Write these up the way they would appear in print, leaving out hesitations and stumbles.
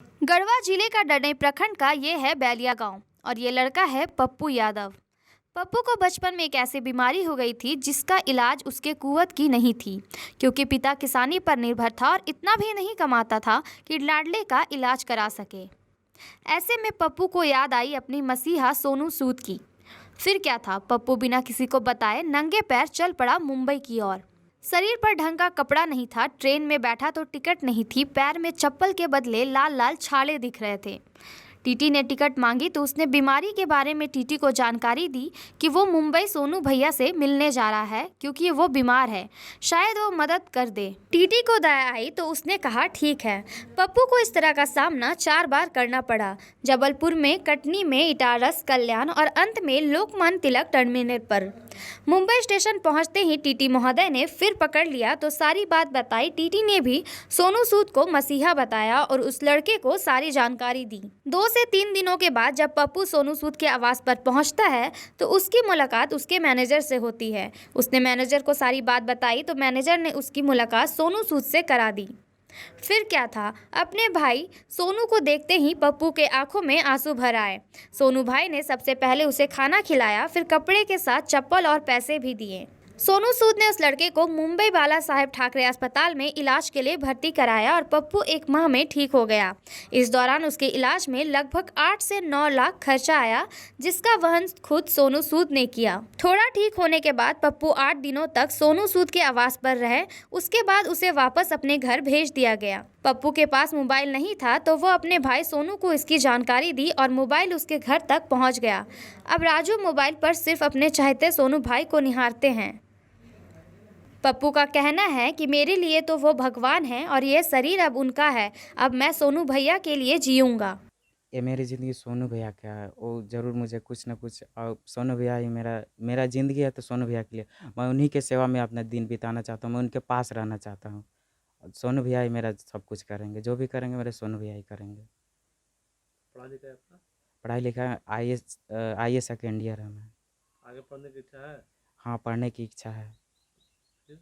गढ़वा जिले का डडई प्रखंड का ये है बैलिया गांव और ये लड़का है पप्पू यादव। पप्पू को बचपन में एक ऐसी बीमारी हो गई थी जिसका इलाज उसके कुवत की नहीं थी, क्योंकि पिता किसानी पर निर्भर था और इतना भी नहीं कमाता था कि लाडले का इलाज करा सके। ऐसे में पप्पू को याद आई अपनी मसीहा सोनू सूद की। फिर क्या था, पप्पू बिना किसी को बताए नंगे पैर चल पड़ा मुंबई की ओर। शरीर पर ढंग का कपड़ा नहीं था, ट्रेन में बैठा तो टिकट नहीं थी, पैर में चप्पल के बदले लाल लाल छाले दिख रहे थे। टीटी ने टिकट मांगी तो उसने बीमारी के बारे में टीटी को जानकारी दी कि वो मुंबई सोनू भैया से मिलने जा रहा है क्योंकि वो बीमार है, शायद वो मदद कर दे। टीटी को दया आई तो उसने कहा ठीक है। पप्पू को इस तरह का सामना 4 बार करना पड़ा, जबलपुर में, कटनी में, इटारस, कल्याण और अंत में लोकमान्य तिलक टर्मिनल पर। मुंबई स्टेशन पहुंचते ही टीटी महोदय ने फिर पकड़ लिया तो सारी बात बताई। टीटी ने भी सोनू सूद को मसीहा बताया और उस लड़के को सारी जानकारी दी। 2 से 3 दिनों के बाद जब पप्पू सोनू सूद के आवास पर पहुंचता है तो उसकी मुलाकात उसके मैनेजर से होती है। उसने मैनेजर को सारी बात बताई तो मैनेजर ने उसकी मुलाकात सोनू सूद से करा दी। फिर क्या था, अपने भाई सोनू को देखते ही पप्पू के आंखों में आंसू भर आए। सोनू भाई ने सबसे पहले उसे खाना खिलाया, फिर कपड़े के साथ चप्पल और पैसे भी दिए। सोनू सूद ने उस लड़के को मुंबई बाला साहेब ठाकरे अस्पताल में इलाज के लिए भर्ती कराया और पप्पू 1 माह में ठीक हो गया। इस दौरान उसके इलाज में लगभग 8 से 9 लाख खर्चा आया, जिसका वहन खुद सोनू सूद ने किया। थोड़ा ठीक होने के बाद पप्पू 8 दिनों तक सोनू सूद के आवास पर रहे। उसके बाद उसे वापस अपने घर भेज दिया गया। पप्पू के पास मोबाइल नहीं था तो वो अपने भाई सोनू को इसकी जानकारी दी और मोबाइल उसके घर तक पहुंच गया। अब राजू मोबाइल पर सिर्फ अपने चहेते सोनू भाई को निहारते हैं। पप्पू का कहना है कि मेरे लिए तो वो भगवान हैं और ये शरीर अब उनका है, अब मैं सोनू भैया के लिए जीऊँगा। ये मेरी ज़िंदगी सोनू भैया क्या है, वो ज़रूर मुझे कुछ न कुछ, और सोनू भैया ही मेरा ज़िंदगी है, तो सोनू भैया के लिए मैं उन्हीं के सेवा में अपना दिन बिताना चाहता हूँ, मैं उनके पास रहना चाहता हूँ। और सोनू भैया ही मेरा सब कुछ करेंगे, जो भी करेंगे मेरे सोनू भैया ही करेंगे। पढ़ा-लिखा है अपना? पढ़ाई लिखाई आईएएस सेकेंड ईयर है मैं। आगे पढ़ने की इच्छा है? हाँ, पढ़ने की इच्छा है। फिर?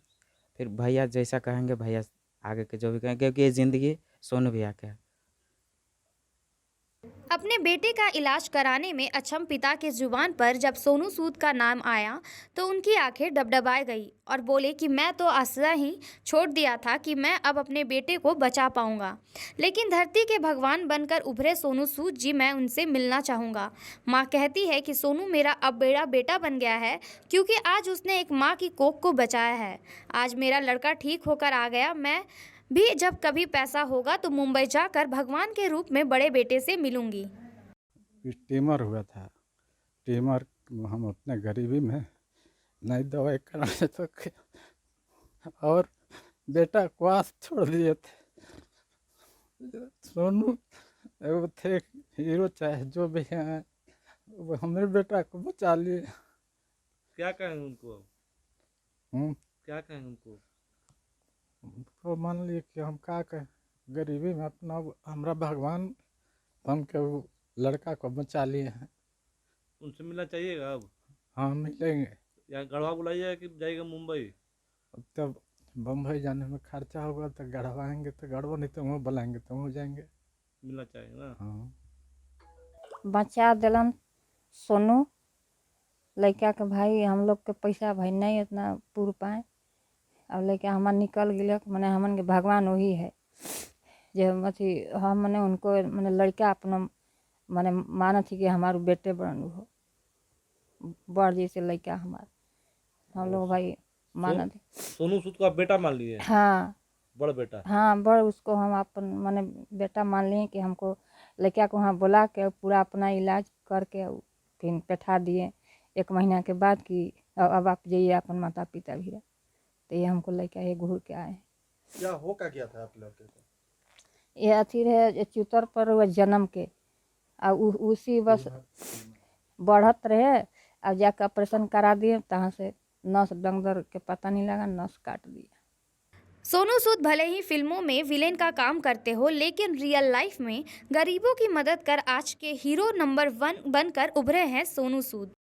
फिर भैया जैसा कहेंगे, भैया आगे के जो भी कहेंगे, क्योंकि ये ज़िंदगी सोनू भैया का है। अपने बेटे का इलाज कराने में अक्षम पिता के जुबान पर जब सोनू सूद का नाम आया तो उनकी आंखें डबडबाई गई और बोले कि मैं तो आशा ही छोड़ दिया था कि मैं अब अपने बेटे को बचा पाऊंगा, लेकिन धरती के भगवान बनकर उभरे सोनू सूद जी, मैं उनसे मिलना चाहूँगा। माँ कहती है कि सोनू मेरा अब बड़ा बेटा बन गया है, क्योंकि आज उसने एक माँ की कोख को बचाया है। आज मेरा लड़का ठीक होकर आ गया। मैं भी जब कभी पैसा होगा तो मुंबई जाकर भगवान के रूप में बड़े बेटे से मिलूंगी। ट्यूमर हुआ था। ट्यूमर हम उतने गरीबी में नहीं दवाई कराने तो और बेटा को आस छोड़ दिए थे। सोनू वो थे हीरो, चाहे जो भी हैं, वो हमारे बेटा को बचा लिए। क्या कहेंगे उनको? हम्म, क्या कहेंगे उनको? तो मान लिए कि हम क्या कहें, गरीबी में अपना हमारा भगवान हमके वो लड़का को बचा लिए हैं। उनसे मिलना चाहिएगा अब? हाँ, मिलेंगे। या गढ़वा बुलाइएगा कि जाइएगा मुंबई? तब बम्बई जाने में खर्चा होगा तो गढ़वाएंगे, तो गढ़वा, नहीं तो वहाँ बुलाएंगे तो वहाँ जाएंगे। मिलना चाहिए ना? हाँ, बचा दिलन सोनू लड़का के भाई। हम लोग के पैसा भाई नहीं इतना पूर पाए। अब लड़का हमार निकल गया, मैंने हमन के भगवान वही है जो अथी हम मने उनको मैंने लड़का अपना मैंने माना थी कि हमारे बेटे बन हो बड़ जैसे लड़का हमार, हम लोग भाई माना थे। सोनू सूद को आप बेटा मान लिए? हाँ बड़ बेटा? हाँ, बड़ उसको हम अपन मैंने बेटा मान लिए कि हमको लड़का को वहाँ बुला के पूरा अपना इलाज करके फिर बैठा दिए 1 महीना के बाद कि अब आप जाइए अपन माता पिता भी। तो ये हमको लड़का ये घूर के आए। क्या हो क्या किया था आप लड़के को? ये अथी रहे चूतर पर वो जन्म के, और उसी बस बढ़त रहे। अब जाकर ऑपरेशन करा दिए, तहाँ से नस डंगर के पता नहीं लगा, नस काट दिया। सोनू सूद भले ही फिल्मों में विलेन का काम करते हो, लेकिन रियल लाइफ में गरीबों की मदद कर आज के हीरो नंबर 1 बनकर उभरे हैं सोनू सूद।